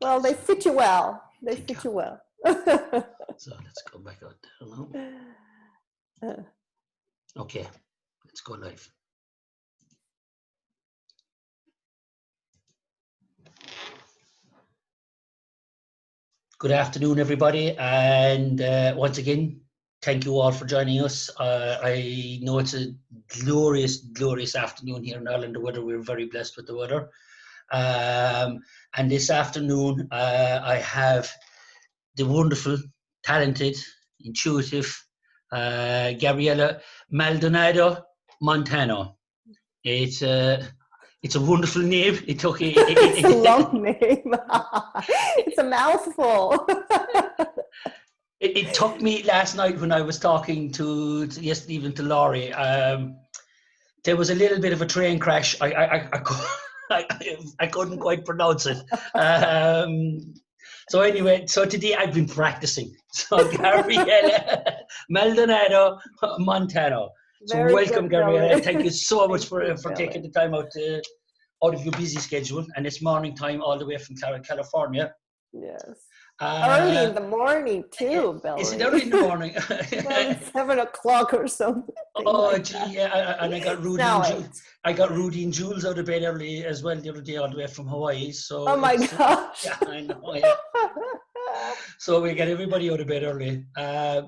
Well, they fit you well. They Thank fit you. you well. So let's go back out there now. Okay, let's go live. Good afternoon, everybody, and once again, thank you all for joining us. I know it's a glorious, glorious afternoon here in Ireland. The weather, we're very blessed with the weather. And this afternoon, I have the wonderful, talented, intuitive Gabriela Maldonado-Montano. It's a wonderful name. It took It's a long name. It's a mouthful. It took me last night when I was talking to yesterday evening to Laurie. There was a little bit of a train crash. I couldn't quite pronounce it. So anyway, so today I've been practicing. So Gabriela Maldonado-Montano. So Very welcome, good, Billy. Gabriela. Thank you so much Thank you, for Billy. taking the time out of your busy schedule, and it's morning time all the way from California. Yes. Early in the morning too, Billy. Is it early in the morning? Well, it's 7 o'clock or something. Oh, like gee, that. yeah, and I got Rudy Now and Jules out of bed early as well the other day, all the way from Hawaii. So oh my gosh. yeah, I know. Yeah. So we get everybody out of bed early.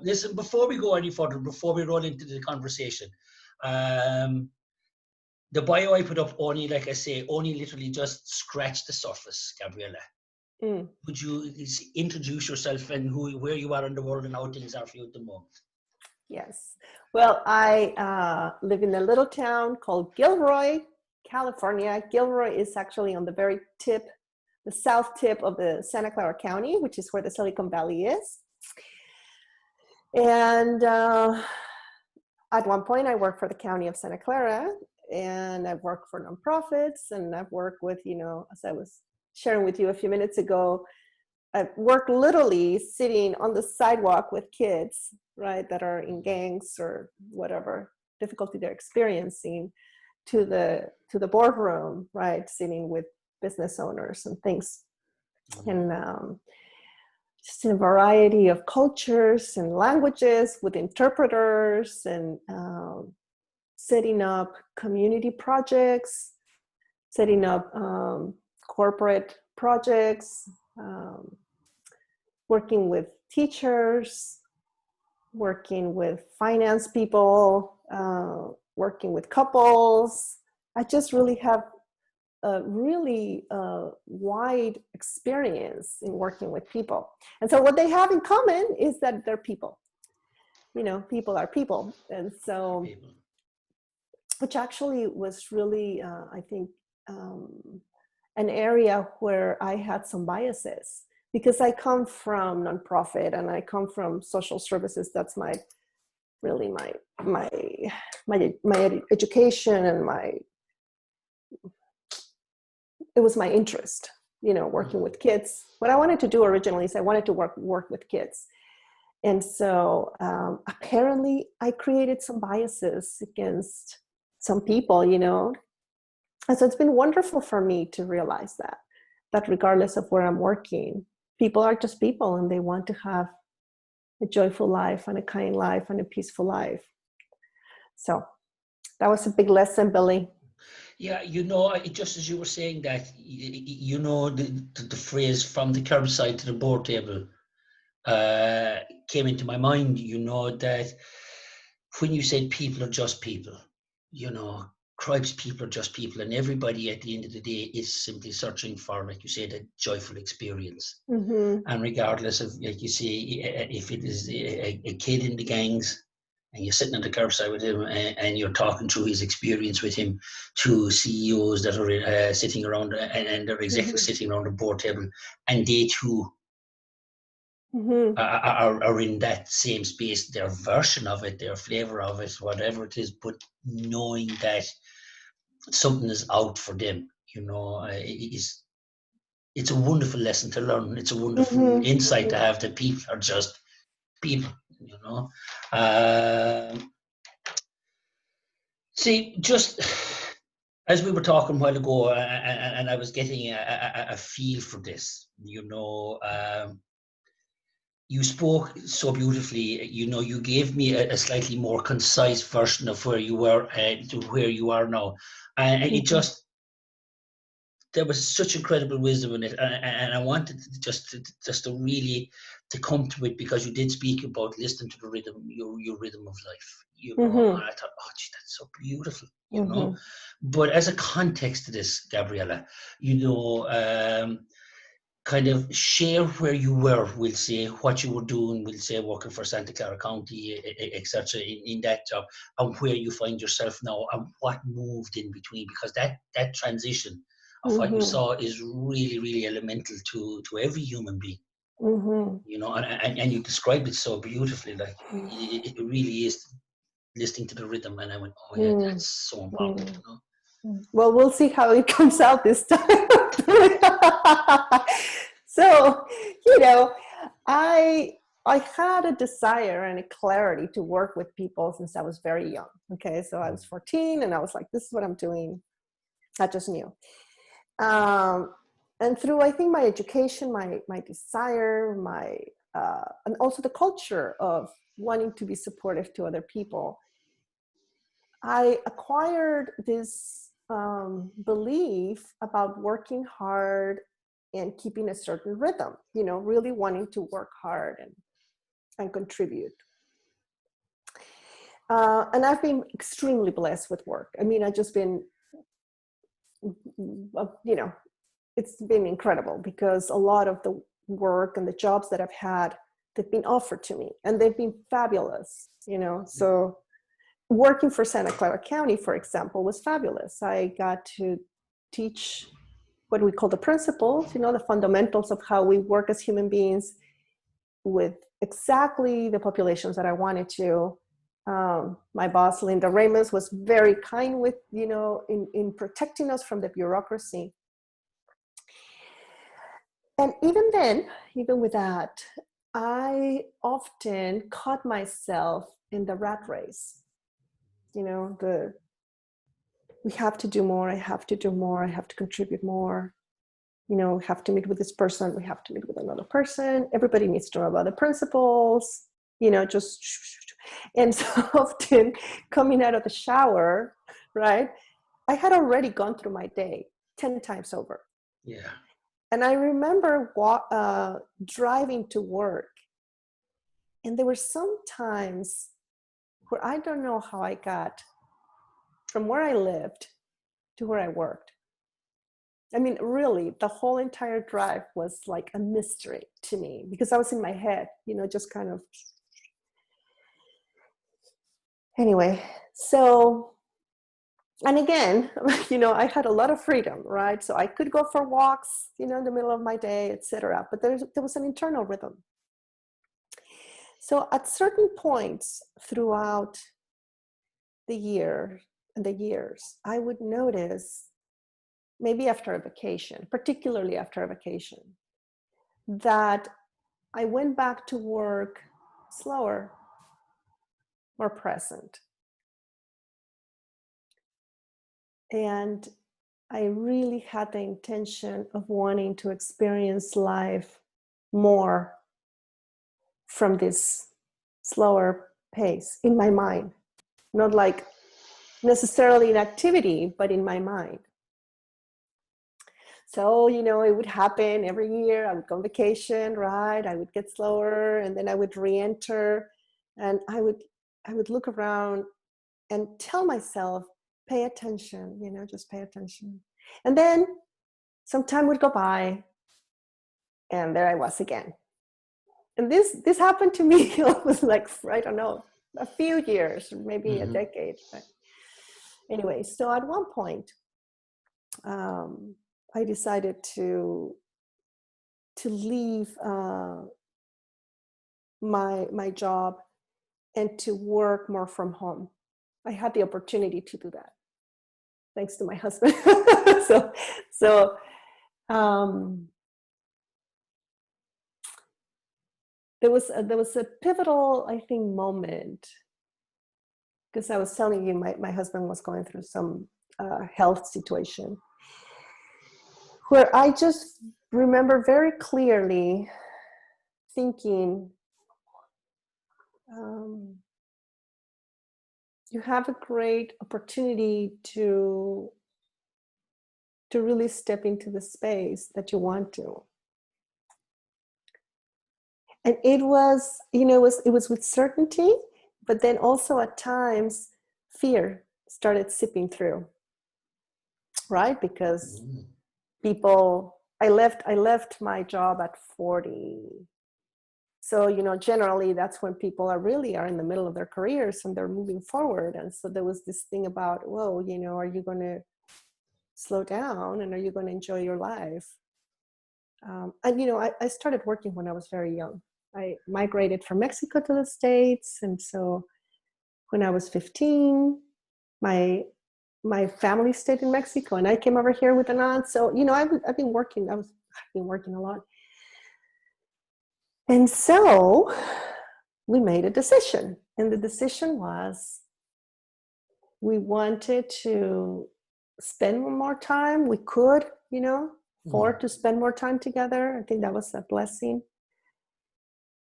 Listen, before we go any further, before we roll into the conversation, the bio I put up only, like I say, only literally just scratched the surface, Gabriela. Would you introduce yourself and where you are in the world and how things are for you at the moment? Yes. Well, I live in a little town called Gilroy, California. Gilroy is actually on the very tip, the south tip of the Santa Clara County, which is where the Silicon Valley is. And at one point, I worked for the county of Santa Clara, and I've worked for nonprofits, and I've worked with, as I was sharing with you a few minutes ago, I've worked literally sitting on the sidewalk with kids, right, that are in gangs or whatever difficulty they're experiencing, to the boardroom, right, sitting with business owners and things, and just in a variety of cultures and languages with interpreters, and setting up community projects, setting up corporate projects, working with teachers, working with finance people, working with couples. I just really have a really wide experience in working with people. And so what they have in common is that they're people. People are people. And so, which actually was really, I think, an area where I had some biases, because I come from nonprofit and I come from social services. That's my education, and it was my interest, working with kids. What I wanted to do originally is I wanted to work with kids. And so apparently I created some biases against some people, And so it's been wonderful for me to realize that regardless of where I'm working, people are just people, and they want to have a joyful life and a kind life and a peaceful life. So that was a big lesson, Billy. Yeah, just as you were saying that, the phrase "from the curbside to the board table" came into my mind. That when you said people are just people, Cripes, people are just people, and everybody at the end of the day is simply searching for, like you said, a joyful experience. Mm-hmm. And regardless of, like you say, if it is a kid in the gangs, and you're sitting on the curbside with him, and you're talking through his experience with him, to CEOs that are sitting around, and their executives sitting around the board table, and they too are in that same space, their version of it, their flavor of it, whatever it is, but knowing that something is out for them, it's a wonderful lesson to learn. It's a wonderful insight to have, that people are just people, See, just As we were talking a while ago, and I was getting a feel for this, you spoke so beautifully. You gave me a slightly more concise version of where you were to where you are now, and it Mhm. just there was such incredible wisdom in it, and I wanted just to really to come to it because you did speak about listening to the rhythm, your rhythm of life. Mhm. And I thought, oh, gee, that's so beautiful. Mhm. But as a context to this, Gabriela, you know, kind of share where you were. We'll say what you were doing. We'll say working for Santa Clara County, etc. In that job, and where you find yourself now, and what moved in between. Because that transition of what you Mhm. saw is really, really elemental to every human being. Mhm. And you described it so beautifully. Like it really is listening to the rhythm, and I went, oh yeah, Mhm. that's so important. Mhm. Well, we'll see how it comes out this time. So, you know, I I had a desire and a clarity to work with people since I was very young. Okay, so I was 14, and I was like, this is what I'm doing. I just knew. Um, and through, I think, my education, my desire, and also the culture of wanting to be supportive to other people, I acquired this belief about working hard and keeping a certain rhythm, really wanting to work hard and contribute. And I've been extremely blessed with work. I mean, I've just been, you know, it's been incredible because a lot of the work and the jobs that I've had, they've been offered to me and they've been fabulous. So working for Santa Clara County, for example, was fabulous. I got to teach what we call the principles, the fundamentals of how we work as human beings with exactly the populations that I wanted to. My boss, Linda Ramos, was very kind with, in protecting us from the bureaucracy. And even then, even with that, I often caught myself in the rat race. We have to do more, I have to do more, I have to contribute more. We have to meet with this person, we have to meet with another person. Everybody needs to know about the principles, just, and so often coming out of the shower, right? I had already gone through my day 10 times over. Yeah. And I remember driving to work, and there were some times where I don't know how I got from where I lived to where I worked. I mean, really, the whole entire drive was like a mystery to me because I was in my head, just kind of. Anyway, so, and again, I had a lot of freedom, right? So I could go for walks, in the middle of my day, etc. But there was an internal rhythm. So at certain points throughout the year and the years, I would notice, maybe after a vacation, particularly after a vacation, that I went back to work slower, more present. And I really had the intention of wanting to experience life more from this slower pace in my mind, not like necessarily in activity, but in my mind. So, it would happen every year. I would go on vacation, right? I would get slower, and then I would re-enter, and I would look around and tell myself, pay attention, just pay attention. And then some time would go by, and there I was again. And this happened to me almost like, I don't know, a few years, maybe a decade. But anyway, so at one point, I decided to leave my job and to work more from home. I had the opportunity to do that, thanks to my husband. so um, there was a pivotal, I think, moment, because I was telling you, my husband was going through some health situation, where I just remember very clearly thinking, you have a great opportunity to really step into the space that you want to. And it was, it was with certainty, but then also at times fear started seeping through, right? Because I left my job at 40. So, generally that's when people are in the middle of their careers and they're moving forward. And so there was this thing about, whoa, are you going to slow down and are you going to enjoy your life? And, I started working when I was very young. I migrated from Mexico to the States. And so when I was 15, my family stayed in Mexico and I came over here with an aunt. So, I've been working a lot. And so we made a decision. And the decision was we wanted to spend more time. We could, afford to spend more time together. I think that was a blessing.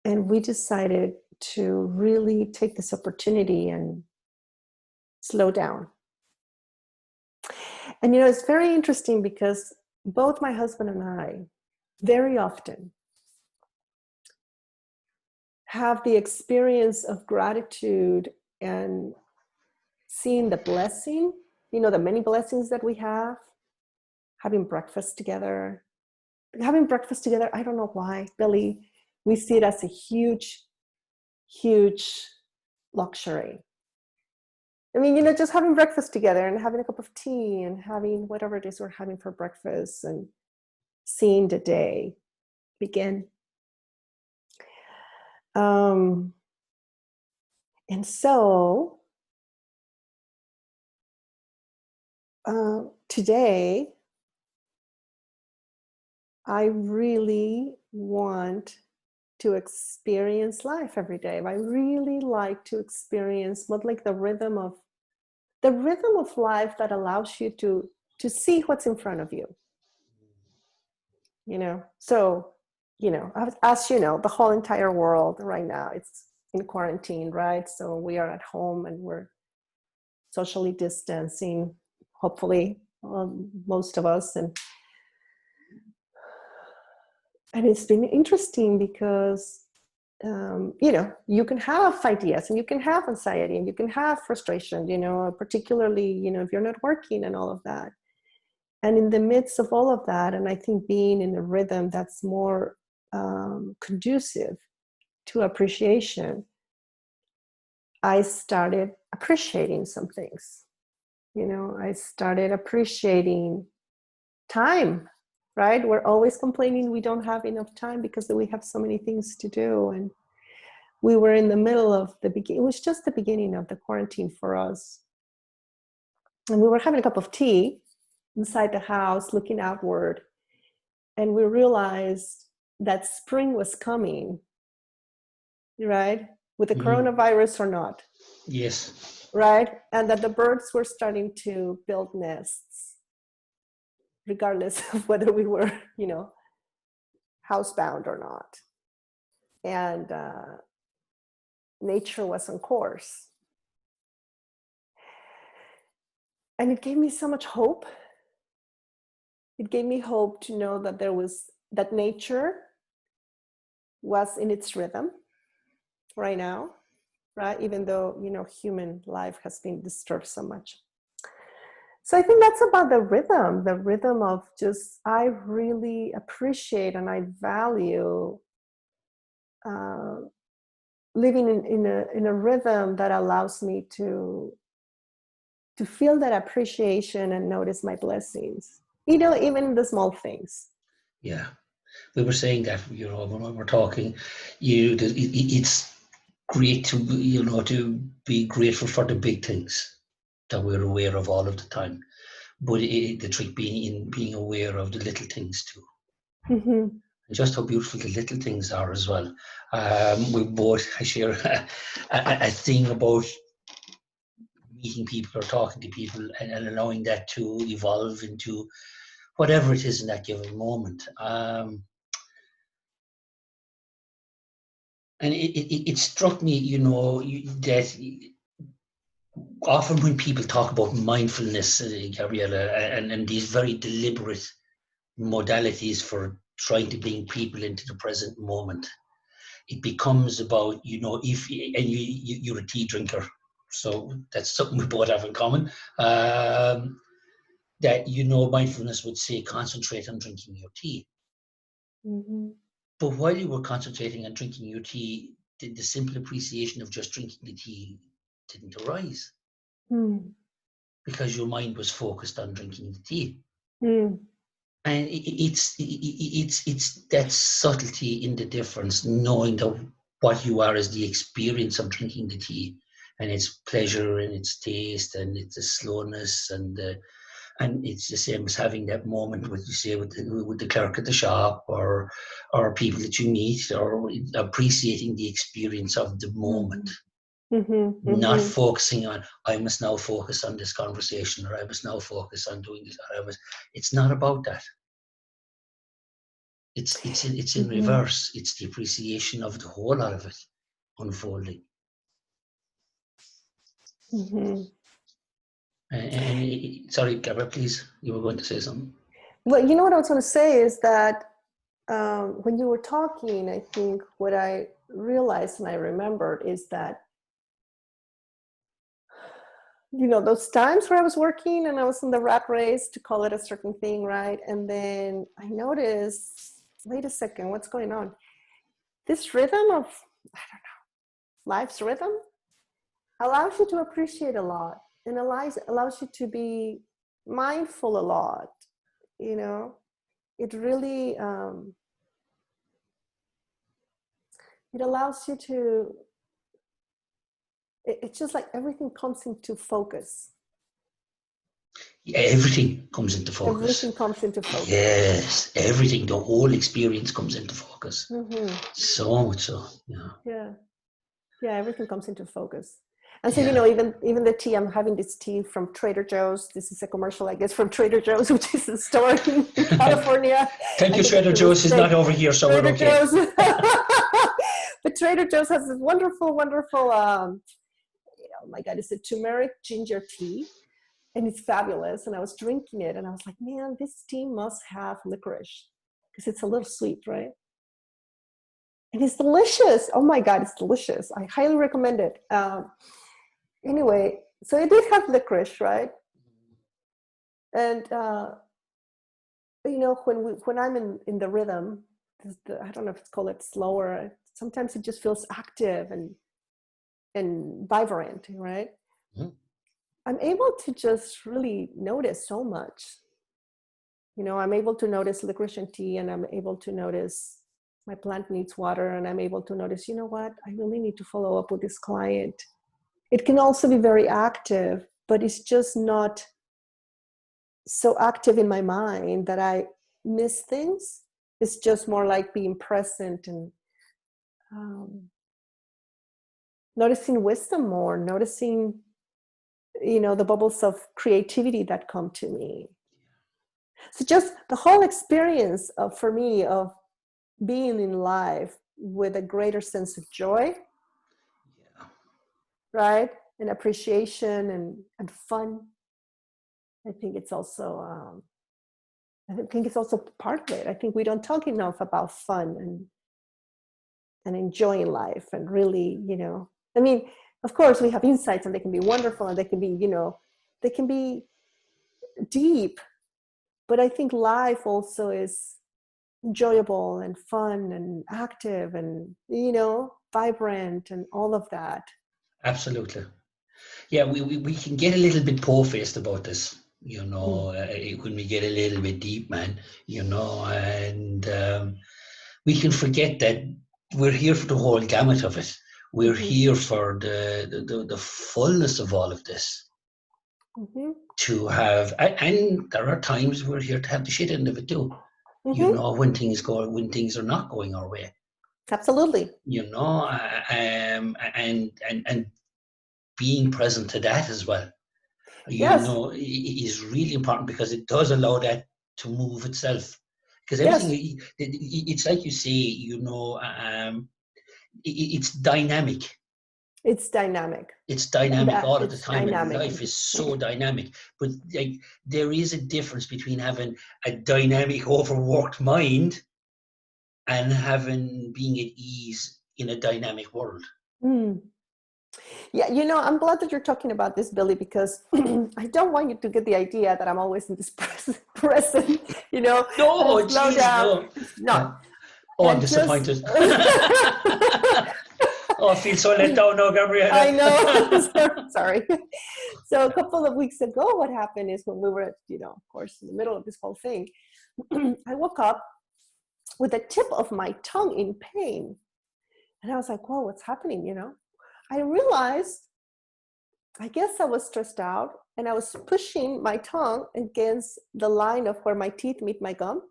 And we decided to really take this opportunity and slow down. And, it's very interesting because both my husband and I very often have the experience of gratitude and seeing the blessing, the many blessings that we have, having breakfast together. I don't know why, Billy, we see it as a huge, huge luxury. I mean, just having breakfast together and having a cup of tea and having whatever it is we're having for breakfast and seeing the day begin. And so today, I really want to experience life every day. I really like to experience what, like, the rhythm of life that allows you to see what's in front of you. So, as you know, the whole entire world right now, it's in quarantine, right? So we are at home and we're socially distancing, hopefully, most of us. And it's been interesting because, you can have ideas and you can have anxiety and you can have frustration, particularly, if you're not working and all of that. And in the midst of all of that, and I think being in a rhythm that's more conducive to appreciation, I started appreciating some things. I started appreciating time, right? We're always complaining we don't have enough time because we have so many things to do. And we were in the middle of it was just the beginning of the quarantine for us. And we were having a cup of tea inside the house, looking outward. And we realized that spring was coming, right? With the coronavirus or not. Yes. Right? And that the birds were starting to build nests, regardless of whether we were, housebound or not. And nature was on course. And it gave me so much hope. It gave me hope to know that that nature was in its rhythm right now, right? Even though, human life has been disturbed so much. So I think that's about the rhythm of just, I really appreciate and I value living in a rhythm that allows me to feel that appreciation and notice my blessings, even the small things. Yeah, we were saying that, when we're talking, it's great to, to be grateful for the big things that we're aware of all of the time. But the trick being aware of the little things too. Mm-hmm. And just how beautiful the little things are as well. I share a thing about meeting people or talking to people and allowing that to evolve into whatever it is in that given moment. And it struck me, that often when people talk about mindfulness, Gabriela, and these very deliberate modalities for trying to bring people into the present moment, it becomes about, if, and you're a tea drinker, so that's something we both have in common, that, mindfulness would say concentrate on drinking your tea. Mm-hmm. But while you were concentrating on drinking your tea, the simple appreciation of just drinking the tea didn't arise. Because your mind was focused on drinking the tea. And it's that subtlety in the difference, knowing that what you are is the experience of drinking the tea, and its pleasure and its taste and its slowness, and it's the same as having that moment, what you say, with the clerk at the shop, or people that you meet, or appreciating the experience of the moment. Not focusing on, I must now focus on this conversation, or I must now focus on doing this, it's not about that. It's in reverse. It's the appreciation of the whole lot of it unfolding. And sorry, Gabrielle, please, you were going to say something. Well, you know what I was going to say is that when you were talking, I think what I realized and I remembered is that, those times where I was working and I was in the rat race, to call it a certain thing, right? And then I noticed, wait a second, what's going on? This rhythm of, life's rhythm allows you to appreciate a lot, and allows you to be mindful a lot. It really, it allows you to, it's just like everything comes into focus. Yeah, everything comes into focus. Everything comes into focus. Yes, everything, the whole experience comes into focus. So much so, Yeah, everything comes into focus. And so, even the tea, I'm having this tea from Trader Joe's. This is a commercial, I guess, from Trader Joe's, which is a store in California. Thank you, Trader Joe's is not over here, so Trader we're okay. Joe's. But Trader Joe's has this wonderful, wonderful, oh my God, it's a turmeric ginger tea. And it's fabulous. And I was drinking it and I was like, man, this tea must have licorice, because it's a little sweet, right? And it's delicious. Oh my God, it's delicious. I highly recommend it. Anyway, so it did have licorice, right? And, when I'm in the rhythm, I don't know if it's called it slower, sometimes it just feels active and vibrant, right? I'm able to just really notice so much. I'm able to notice licorice and tea, and I'm able to notice my plant needs water, and I'm able to notice, I really need to follow up with this client. It can also be very active, but it's just not so active in my mind that I miss things. It's just more like being present and noticing wisdom more, noticing the bubbles of creativity that come to me. So just the whole experience for me of being in life with a greater sense of joy, right? And appreciation and fun. I think it's also, part of it. I think we don't talk enough about fun and enjoying life and really, of course we have insights and they can be wonderful and they can be deep, but I think life also is enjoyable and fun and active and, vibrant and all of that. Absolutely. Yeah, we can get a little bit po-faced about this, when we get a little bit deep, man, and we can forget that we're here for the whole gamut of it. We're here for the fullness of all of this. To have, and there are times we're here to have the shit end of it too. When things are not going our way. Absolutely. And being present to that as well, Yes, is really important, because it does allow that to move itself. Because everything, yes, it's like you say, it's dynamic. it's dynamic. It's dynamic That all of the it's time, and dynamic. life is so dynamic. But like, there is a difference between having a dynamic, overworked mind and having being at ease in a dynamic world. Mm. Yeah, I'm glad that you're talking about this, Billy, because I don't want you to get the idea that I'm always in this present, No, and slow geez, down. no. It's not. Oh, I'm And just, disappointed. Oh, I feel so let down now, Gabriela. I know, sorry. So a couple of weeks ago, what happened is when we were, of course, in the middle of this whole thing, I woke up with the tip of my tongue in pain. And I was like, whoa, what's happening, I realized, I guess I was stressed out and I was pushing my tongue against the line of where my teeth meet my gum.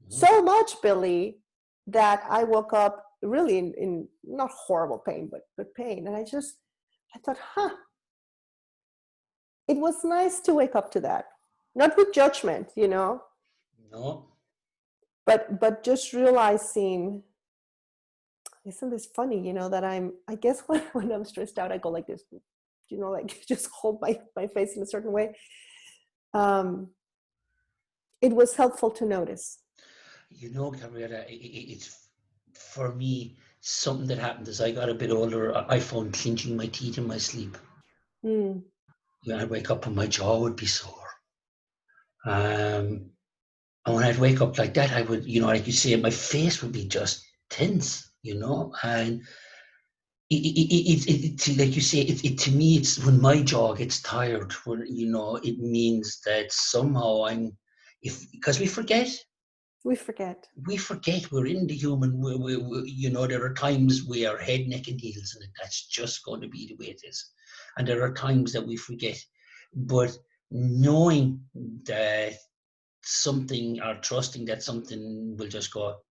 So much, Billy, that I woke up really in not horrible pain, but pain. And I thought, it was nice to wake up to that. Not with judgment, No. but just realizing, isn't this funny, that I guess when I'm stressed out, I go like this, like just hold my face in a certain way. It was helpful to notice. Gabriela, it's, for me, something that happened as I got a bit older. I found clenching my teeth in my sleep. Mm. I'd wake up and my jaw would be sore. And when I'd wake up like that, I would, like you say, my face would be just tense, and like you say, to me, it's when my jaw gets tired, when, it means that somehow because we forget. We forget. We forget we're in the human. There are times we are head, neck, and heels, and that's just going to be the way it is. And there are times that we forget. But knowing that something, or trusting that something will just go,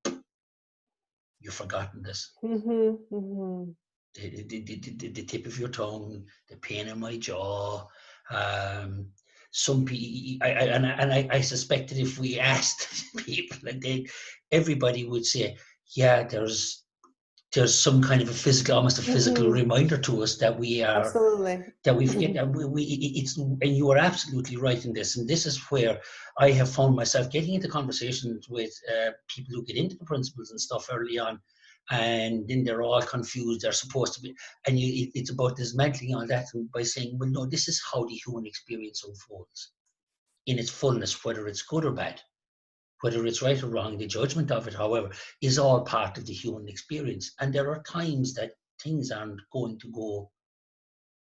you've forgotten this. Mm-hmm, mm-hmm. The tip of your tongue, the pain in my jaw. Some people, I suspect that if we asked people, everybody would say, yeah, there's some kind of a physical, almost a physical Mm-hmm. reminder to us that Absolutely. we forget that it's, and you are absolutely right in this. And this is where I have found myself getting into conversations with people who get into the principles and stuff early on, and then they're all confused. They're supposed to be, and it's about dismantling all that by saying, well, no, this is how the human experience unfolds in its fullness, whether it's good or bad, whether it's right or wrong. The judgment of it, however, is all part of the human experience. And there are times that things aren't going to go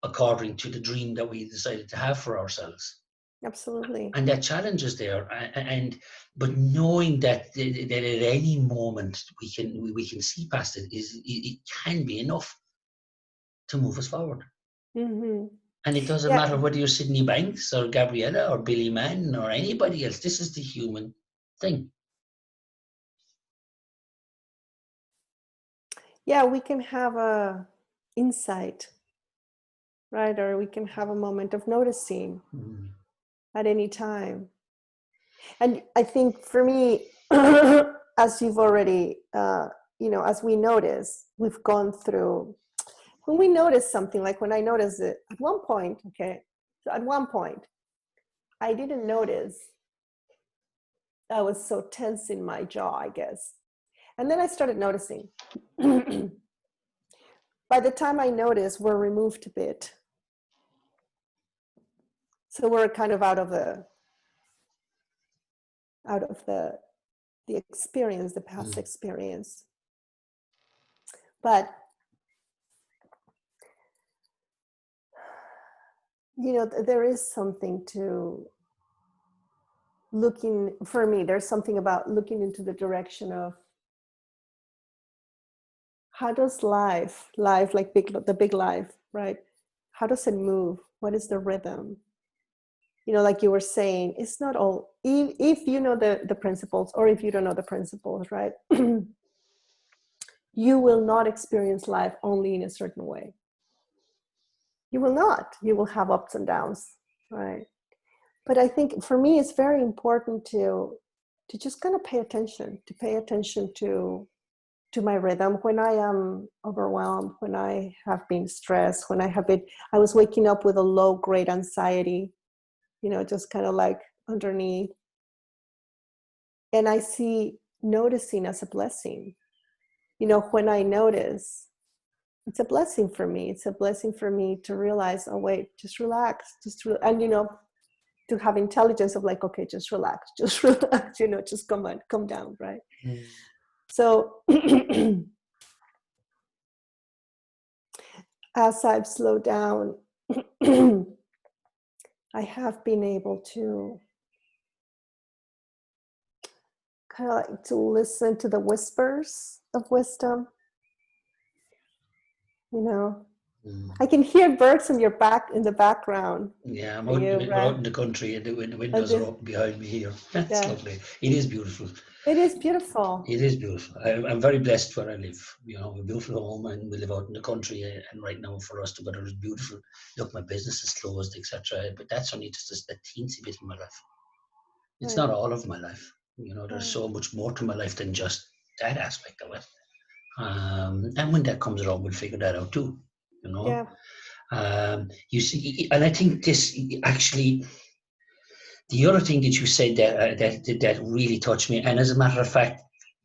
according to the dream that we decided to have for ourselves. Absolutely. And that challenge is there, but knowing that at any moment we can see past it can be enough to move us forward. Mm-hmm. And it doesn't Yeah. matter whether you're Sydney Banks or Gabriela or Billy Mann or anybody else. This is the human thing. Yeah, we can have a insight, right? Or we can have a moment of noticing at any time. And I think for me, as you've already, as we notice, we've gone through, when we notice something, like when I noticed it at one point, okay, so at one point, I didn't notice I was so tense in my jaw, I guess. And then I started noticing. By the time I noticed, we're removed a bit. So we're kind of out of the experience, the past experience. But there is something to looking, for me, there's something about looking into the direction of how does life like the big life, right? How does it move? What is the rhythm? Like you were saying, it's not all, if you know the principles, or if you don't know the principles, right? You will not experience life only in a certain way. You will not. You will have ups and downs, right? But I think for me, it's very important to just kind of pay attention, to my rhythm when I am overwhelmed, when I have been stressed, when I was waking up with a low grade anxiety, just kind of like underneath. And I see noticing as a blessing. When I notice, it's a blessing for me. It's a blessing for me to realize, oh wait, just relax, and to have intelligence of like, okay, just relax, just come down, right? Mm. So as I've slowed down, I have been able to kind of like to listen to the whispers of wisdom. Mm. I can hear birds in the background. Yeah, For you, we're out right? in the country and the windows are open behind me here. That's Yeah, lovely. It is beautiful. it is beautiful. It is beautiful. I'm very blessed where I live. A beautiful home, and we live out in the country. And right now, for us, the weather is beautiful. Look, my business is closed, etc. But that's only just a teensy bit of my life. It's Right, not all of my life. There's right. so much more to my life than just that aspect of it. And when that comes around, we'll figure that out too. You know, Yeah. you see, and I think this actually. The other thing that you said that really touched me, and as a matter of fact,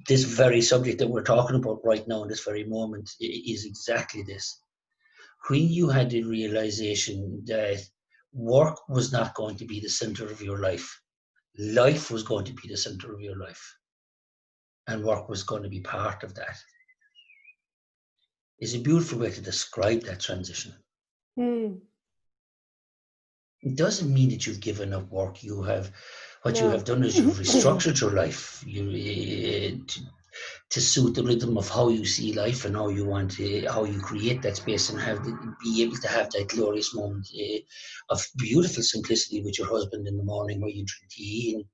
this very subject that we're talking about right now in this very moment is exactly this. When you had the realization that work was not going to be the center of your life was going to be the center of your life, and work was going to be part of that, is a beautiful way to describe that transition. Hmm. It doesn't mean that you've given up work. What you have No. done is you've restructured your life. To suit the rhythm of how you see life and how you create that space and be able to have that glorious moment of beautiful simplicity with your husband in the morning where you drink tea and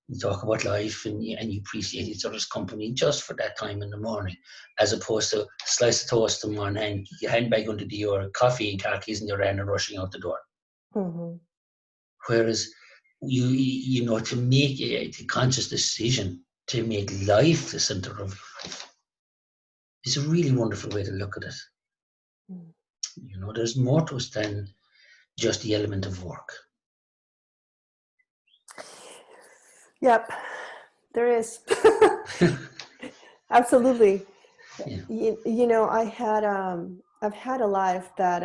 you talk about life and you appreciate each other's company just for that time in the morning, as opposed to a slice of toast in one hand, your handbag under the or coffee and car keys in your hand and rushing out the door. Mhm. Whereas to make a conscious decision to make life the center of your life is a really wonderful way to look at it. Mm. There's more to us than just the element of work. Yep, there is. Absolutely. Yeah. I've had a life that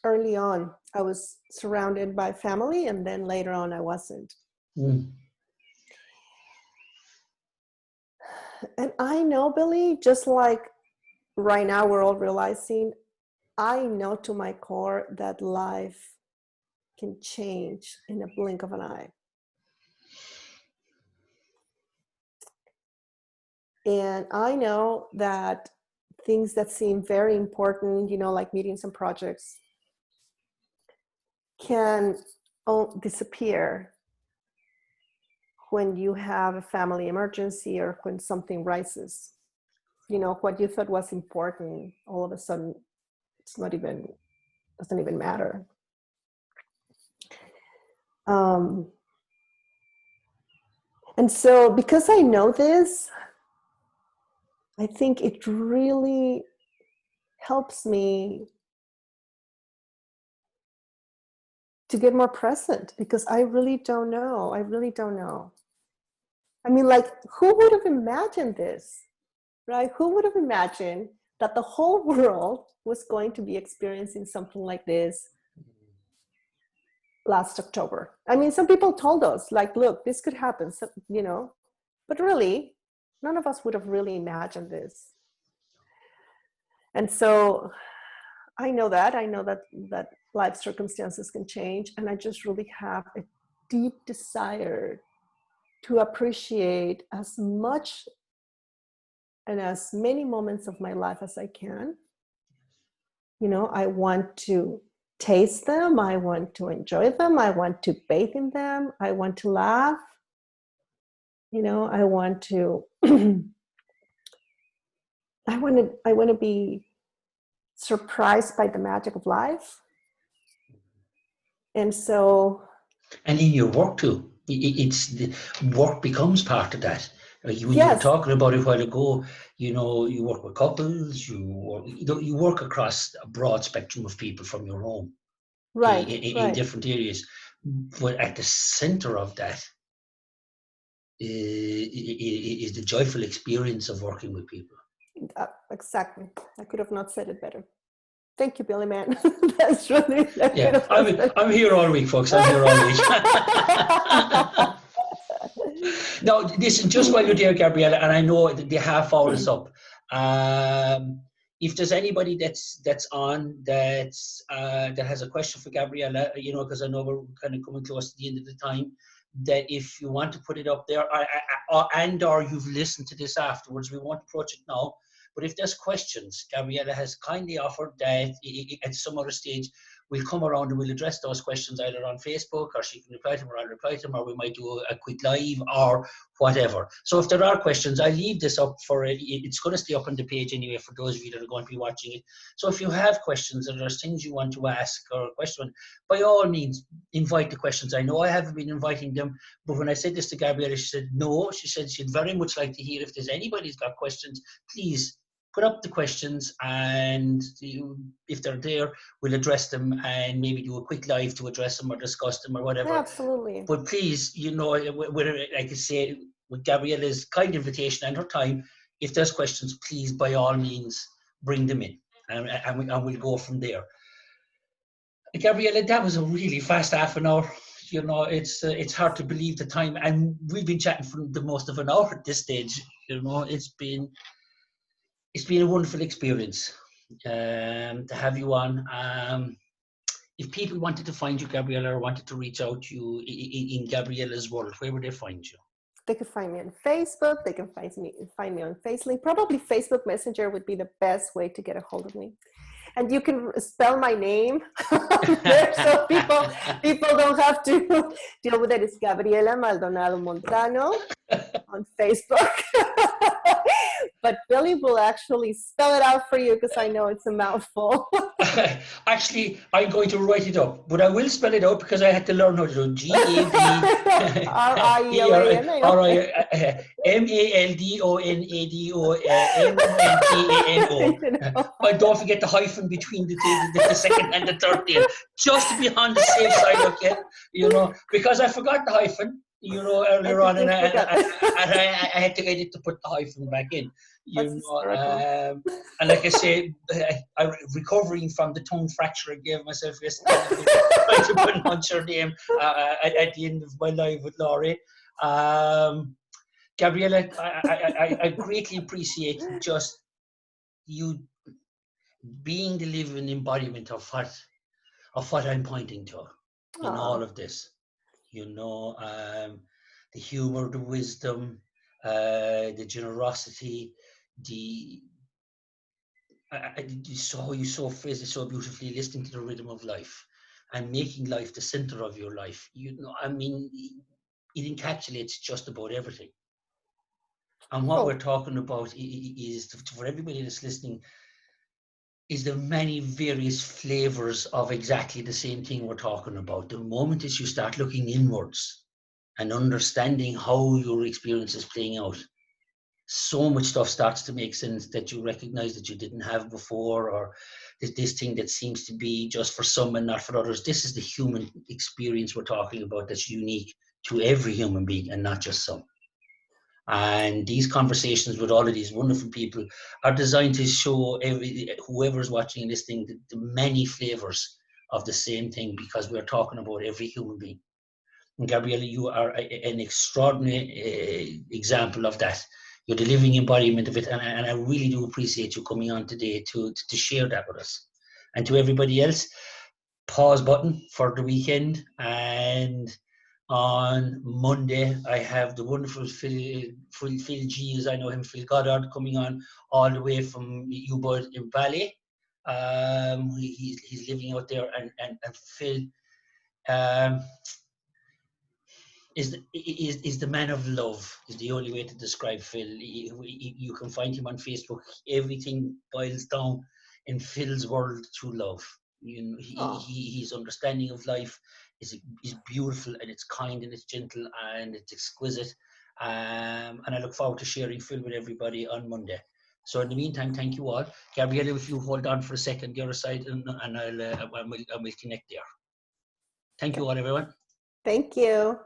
early on I was surrounded by family, and then later on I wasn't. Mm. And I know, Billy, just like right now we're all realizing, I know to my core that life can change in a blink of an eye. And I know that things that seem very important, like meetings and projects, can disappear when you have a family emergency or when something rises. What you thought was important, all of a sudden, doesn't even matter. And so because I know this, I think it really helps me to get more present, because I really don't know. I mean, like, who would have imagined this, right? Who would have imagined that the whole world was going to be experiencing something like this last October? I mean, some people told us, like, look, this could happen, but really, none of us would have really imagined this. And so I know that life circumstances can change, and I just really have a deep desire to appreciate as much and as many moments of my life as I can. I want to taste them. I want to enjoy them. I want to bathe in them. I want to laugh. I want to I want to be surprised by the magic of life. And so, And in your work too, it's the work becomes part of that. Like when you were yes, talking about it a while ago, you know, you work with couples, you work across a broad spectrum of people from your home right, in right. different areas. But at the center of that is the joyful experience of working with people. Exactly. I could have not said it better. Thank you, Billy Man. That's really, I could Yeah, have not said I'm here all week, folks. I'm here all week. Now, listen, just while you're there, Gabriela, and I know the half hour is up. If there's anybody that's on that has a question for Gabriela, you know, because I know we're kind of coming close to the end of the time, that if you want to put it up there, or you've listened to this afterwards, we won't approach it now. But if there's questions, Gabriela has kindly offered that at some other stage we'll come around and we'll address those questions either on Facebook, or she can reply to them, or I'll reply to them, or we might do a quick live or whatever. So if there are questions, I'll leave this up for it. It's going to stay up on the page anyway for those of you that are going to be watching it. So if you have questions or there's things you want to ask or a question, by all means, invite the questions. I know I haven't been inviting them, but when I said this to Gabriela, she said no. She said she'd very much like to hear if there's anybody's got questions, please put up the questions, and if they're there, we'll address them and maybe do a quick live to address them or discuss them or whatever. Absolutely. But please, you know, like I say, with Gabriela's kind invitation and her time, if there's questions, please, by all means, bring them in, and we'll go from there. Gabriela, that was a really fast half an hour. You know, it's hard to believe the time, and we've been chatting for the most of an hour at this stage. You know, it's been a wonderful experience to have you on. If people wanted to find you, Gabriela, or wanted to reach out to you in Gabriela's world, where would they find you? They can find me on Facebook. They can find me on Facebook. Probably Facebook Messenger would be the best way to get a hold of me. And you can spell my name there, so people don't have to deal with it. It's Gabriela Maldonado-Montano on Facebook. But Billy will actually spell it out for you, because I know it's a mouthful. Actually, I'm going to write it up, but I will spell it out because I had to learn how to do GABRIELAMALDONADOMONTANO. But don't forget the hyphen between the second and the third name, just to be on the safe side, okay? You know, because I forgot the hyphen, you know, earlier on, and I had to edit to put the hyphen back in. You know, and like I say, I'm recovering from the tongue fracture I gave myself yesterday, trying to pronounce her name at the end of my live with Laurie. Gabriela, I greatly appreciate just you being the living embodiment of what I'm pointing to in all of this. You know, the humor, the wisdom, the generosity, you so phrase it so beautifully, listening to the rhythm of life and making life the center of your life. You know, I mean, it encapsulates just about everything. And what we're talking about is, for everybody that's listening, is the many various flavors of exactly the same thing we're talking about. The moment that you start looking inwards and understanding how your experience is playing out, so much stuff starts to make sense that you recognize that you didn't have before, or this thing that seems to be just for some and not for others. This is the human experience we're talking about that's unique to every human being and not just some. And these conversations with all of these wonderful people are designed to show whoever's watching and listening the many flavors of the same thing, because we're talking about every human being. And Gabriela, you are an extraordinary example of that. You're the living embodiment of it, and I really do appreciate you coming on today to share that with us. And to everybody else, pause button for the weekend. And on Monday, I have the wonderful Phil G, as I know him, Phil Goddard, coming on all the way from Ubud in Bali. He's living out there, and Phil is the man of love, is the only way to describe Phil. You can find him on Facebook. Everything boils down. in Phil's world through love. Oh, His understanding of life is beautiful, and it's kind, and it's gentle, and it's exquisite. And I look forward to sharing Phil with everybody on Monday. So in the meantime, thank you all. Gabriela, if you hold on for a second, the other side, and I will connect there. Thank you okay. all, everyone. Thank you.